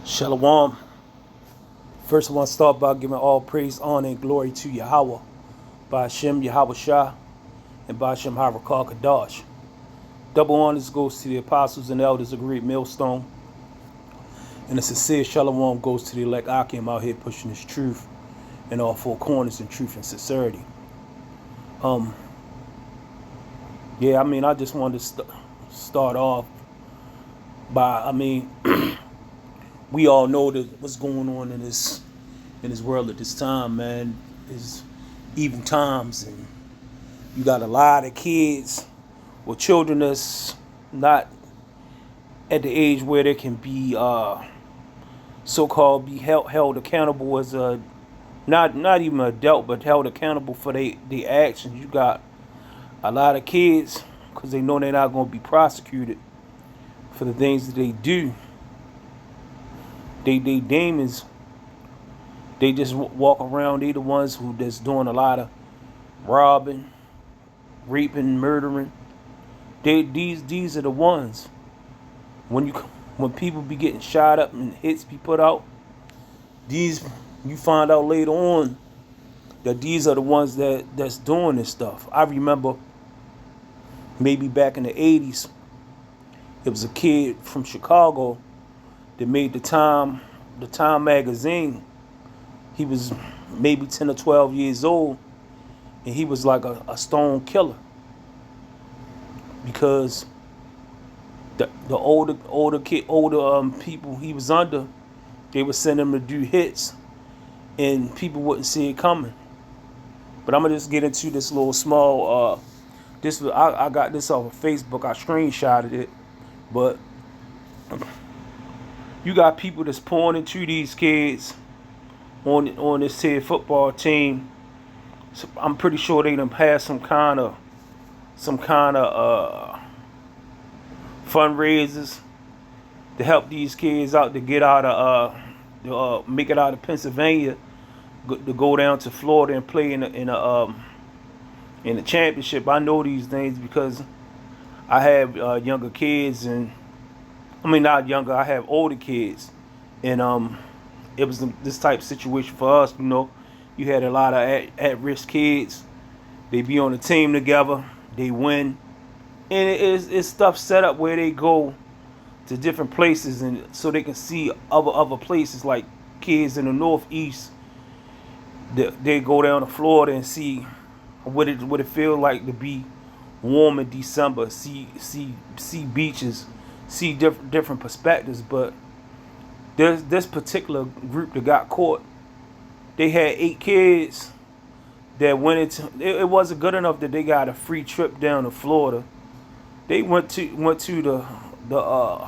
Shalom. First, I want to start by giving all praise, honor, and glory to Yahweh, by Hashem Yahweh Shah, and by Hashem Harakal Kadash. Double honors goes to the apostles and elders of Great Millstone, and a sincere shalom goes to the elect Akim out here pushing this truth in all four corners in truth and sincerity. I just wanted to start off by, we all know that what's going on in this world at this time, man, is evil times, and you got a lot of kids or children that's not at the age where they can be so-called be held accountable as a not even an adult, but held accountable for their actions. You got a lot of kids because they know they're not going to be prosecuted for the things that they do. They demons. They just walk around. They the ones who that's doing a lot of robbing, raping, murdering. These are the ones. When people be getting shot up and hits be put out, you find out later on that these are the ones that's doing this stuff. I remember maybe back in the 80s, it was a kid from Chicago that made the Time magazine. He was maybe 10 or 12 years old, and he was like a stone killer because the older people he was under, they would send him to do hits, and people wouldn't see it coming. But I'm gonna just get into this little small. I got this off of Facebook. I screenshotted it, but you got people that's pouring into these kids on this here football team. So I'm pretty sure they done had some kind of fundraisers to help these kids out to get out of make it out of Pennsylvania, to go down to Florida and play in the championship. I know these things because I have younger kids, and not younger. I have older kids, and it was this type of situation for us. You had a lot of at-risk kids. They be on a team together. They win, and it's stuff set up where they go to different places, and so they can see other places, like kids in the Northeast. They go down to Florida and see what it feel like to be warm in December. See beaches, see different perspectives. But there's this particular group that got caught. They had 8 kids that went into. It wasn't good enough that they got a free trip down to Florida. They went to the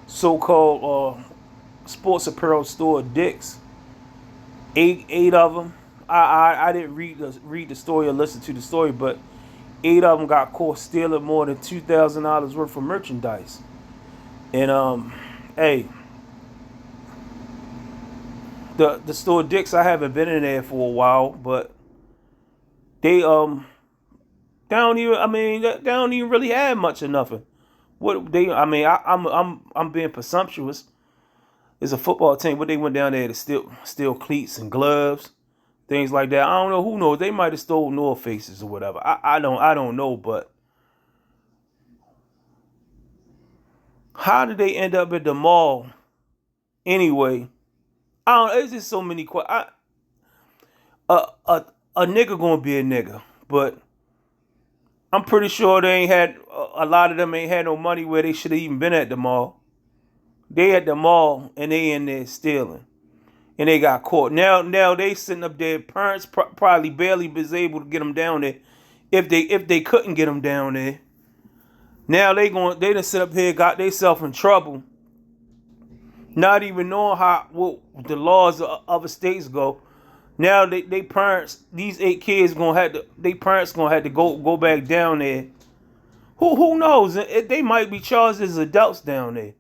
so-called sports apparel store Dick's. Eight of them. I didn't read the story or listen to the story, but 8 of them got caught stealing more than $2,000 worth of merchandise. And hey, the store Dick's, I haven't been in there for a while, but they don't even really have much of nothing. I'm being presumptuous. It's a football team, but they went down there to steal cleats and gloves, things like that. I don't know, who knows? They might have stole North Faces or whatever. I don't know, but how did they end up at the mall anyway? I don't. It's just so many questions. A nigga gonna be a nigga, but I'm pretty sure they ain't had a lot of them ain't had no money where they should have even been at the mall. They at the mall and they in there stealing, and they got caught. Now they sitting up there. Parents probably barely was able to get them down there, if they couldn't get them down there. Now they done sit up here, got themselves in trouble, not even knowing what the laws of other states go. Now they parents, these 8 kids they parents gonna have to go back down there. Who knows? They might be charged as adults down there.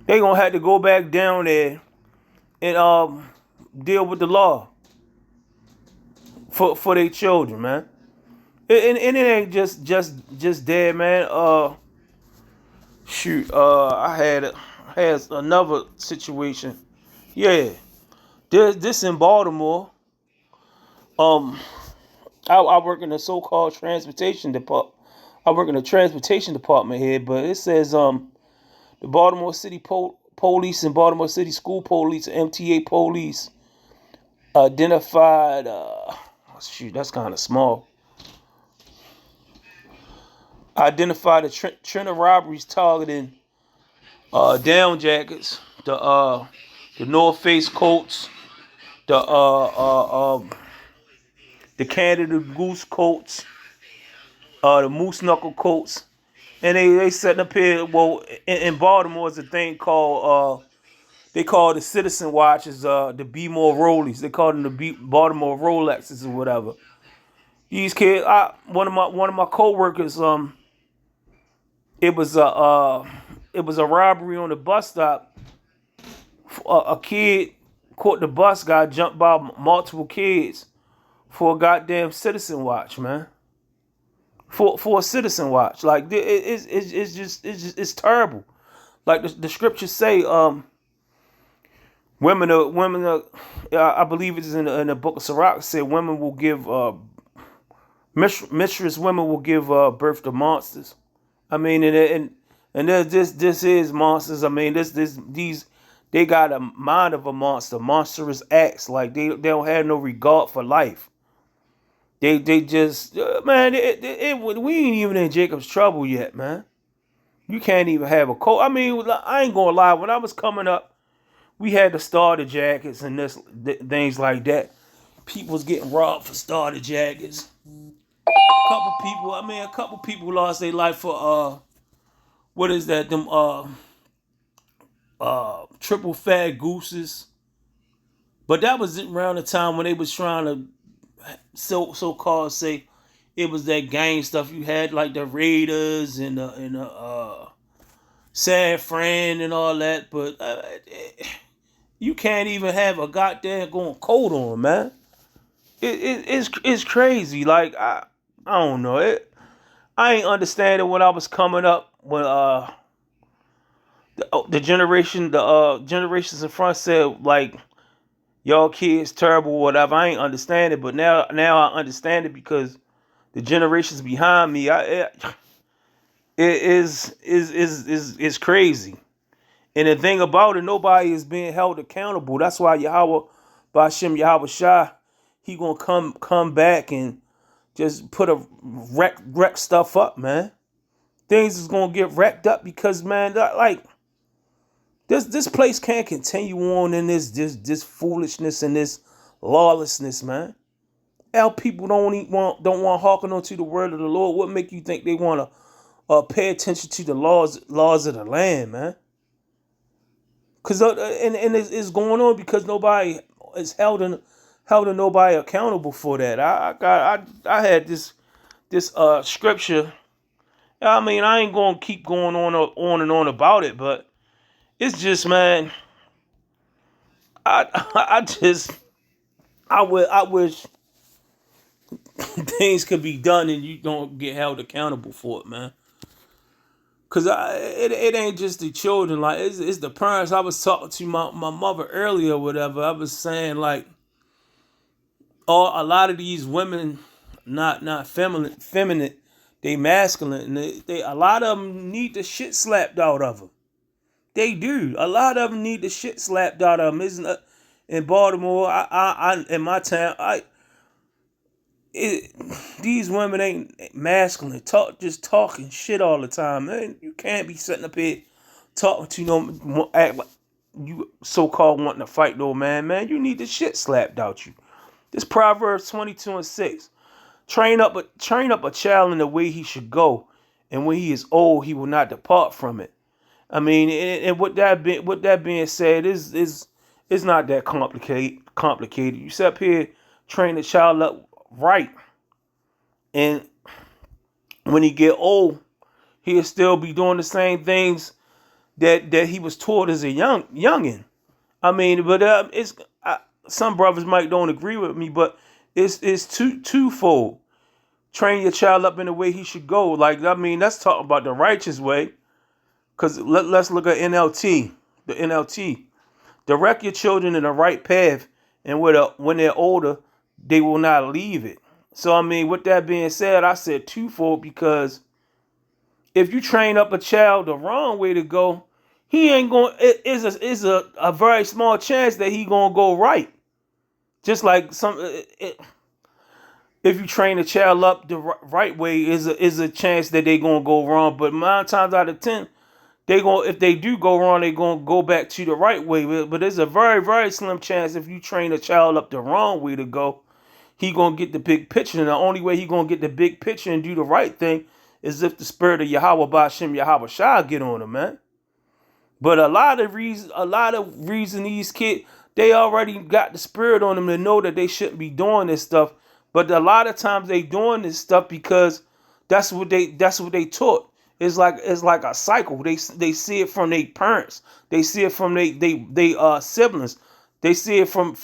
They gonna have to go back down there and deal with the law for their children, man. And it ain't just dead, man. I has another situation. Yeah, this in Baltimore. Um, I work in the so-called transportation department. I work in the transportation department here, but it says the Baltimore City Police and Baltimore City School Police, MTA Police, identified. Shoot, that's kind of small. Identified the Trent robberies targeting down jackets, the North Face coats, the Canada Goose coats, the Moose Knuckle coats, and they setting up here. Well, in Baltimore is a thing called they call the Citizen Watches the Be More Rollies. They call them the Baltimore Rolexes or whatever. These kids, one of my coworkers, it was a robbery on the bus stop. A kid caught the bus, got jumped by multiple kids for a goddamn Citizen Watch, man. For a Citizen Watch, like it's terrible. Like the scriptures say, women are, I believe it's in the book of Sirach, said women will give mistress women will give birth to monsters. I mean, and this is monsters. I mean, these they got a mind of a monster, monstrous acts. Like they don't have no regard for life. They just man, we ain't even in Jacob's trouble yet, man. You can't even have a coat. I mean, I ain't gonna lie. When I was coming up, we had the starter jackets and things like that. People was getting robbed for starter jackets. A couple people lost their life for what is that? Them triple fat gooses. But that was around the time when they was trying to so called say it was that gang stuff. You had like the Raiders and the San Fran and all that, but you can't even have a goddamn going coat on, man. It's crazy. Like I don't know it. I ain't understanding when I was coming up when the generations in front said like y'all kids terrible or whatever. I ain't understand it, but now I understand it because the generations behind me, it is crazy. And the thing about it, nobody is being held accountable. That's why Yahweh, Bashem Yahweh Shah, he gonna come back and just put a wreck stuff up, man. Things is gonna get wrecked up because man, like this place can't continue on in this foolishness and this lawlessness, man. Our people don't want to hearken onto the word of the Lord. What make you think they want to pay attention to the laws of the land, man? Cause and it's going on because nobody is held nobody accountable for that. I had this scripture. I mean, I ain't gonna keep going on and on about it, but it's just, man. I wish things could be done and you don't get held accountable for it, man. Cause it ain't just the children, like it's the parents. I was talking to my mother earlier, or whatever. I was saying like, a lot of these women, not feminine, they masculine, and they a lot of them need the shit slapped out of them. They do. A lot of them need the shit slapped out of them. Isn't in Baltimore? I in my town, these women ain't masculine. Just talking shit all the time, man. You can't be sitting up here talking to act like you so called wanting to fight no man. Man, you need the shit slapped out you. This Proverbs 22:6. Train up a child in the way he should go, and when he is old, he will not depart from it. I mean, and with that being said, is not that complicated. You sit up here, train the child up right, and when he get old, he'll still be doing the same things that he was taught as a youngin. I mean, but some brothers might don't agree with me, but it's twofold. Train your child up in the way he should go. Like, I mean, that's talking about the righteous way. Because let's look at NLT. the NLT. Direct your children in the right path, and when they're older, they will not leave it. So, I mean, with that being said, I said twofold because if you train up a child the wrong way to go, he ain't going. It is a very small chance that he gonna go right. Just like if you train a child up the right way, is a chance that they gonna go wrong. But 9 times out of 10, if they do go wrong, they gonna go back to the right way. But there's a very very slim chance if you train a child up the wrong way to go, he gonna get the big picture. And the only way he gonna get the big picture and do the right thing is if the spirit of Yahweh Ba'Shem Yahweh Shah get on him, man. But a lot of reason these kids, they already got the spirit on them to know that they shouldn't be doing this stuff. But a lot of times they doing this stuff because that's what they taught. It's like a cycle. They see it from their parents. They see it from they siblings. They see it from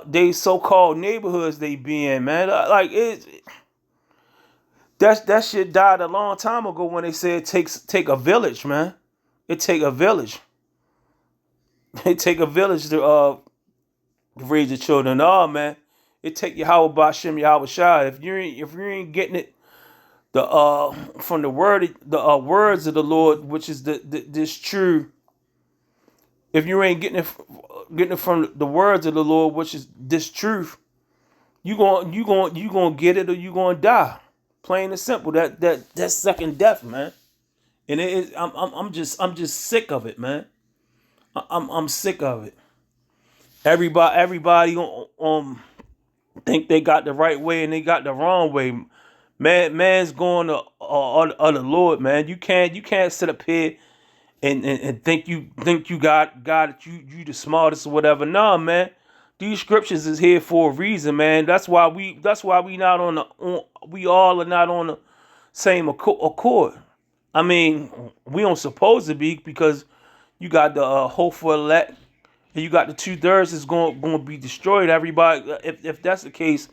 they so-called neighborhoods they be in, man. Like that shit died a long time ago when they said take a village, man. It take a village. It take a village to raise your children. Oh man, it take Yahweh Ba'Shem Yahweh Shah. If you ain't getting it from the words of the Lord, which is this true. If you ain't getting it from the words of the Lord, which is this truth, you gonna get it or you gonna die. Plain and simple. That's second death, man. And it is, I'm just sick of it, man. I'm sick of it. Everybody think they got the right way and they got the wrong way. Man's going to the Lord, man. You can't sit up here and think you got it, you the smartest or whatever. Nah, man. These scriptures is here for a reason, man. That's why we not we all are not on the same accord. I mean, we don't supposed to be because you got the hopeful elect and you got the 2/3 is going to be destroyed. Everybody, if that's the case,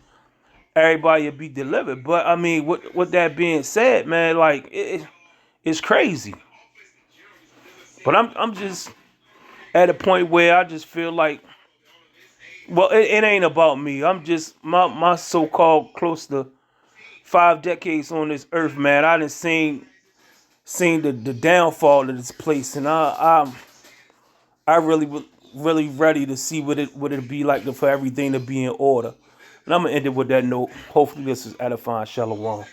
everybody will be delivered. But I mean, with that being said, man, like it's crazy. But I'm just at a point where I just feel like, well, it ain't about me. I'm just my so-called close to 5 decades on this earth, man. I done seen the downfall of this place, and I really ready to see what it be like for everything to be in order. And I'm gonna end it with that note. Hopefully, this is edifying. Shalom.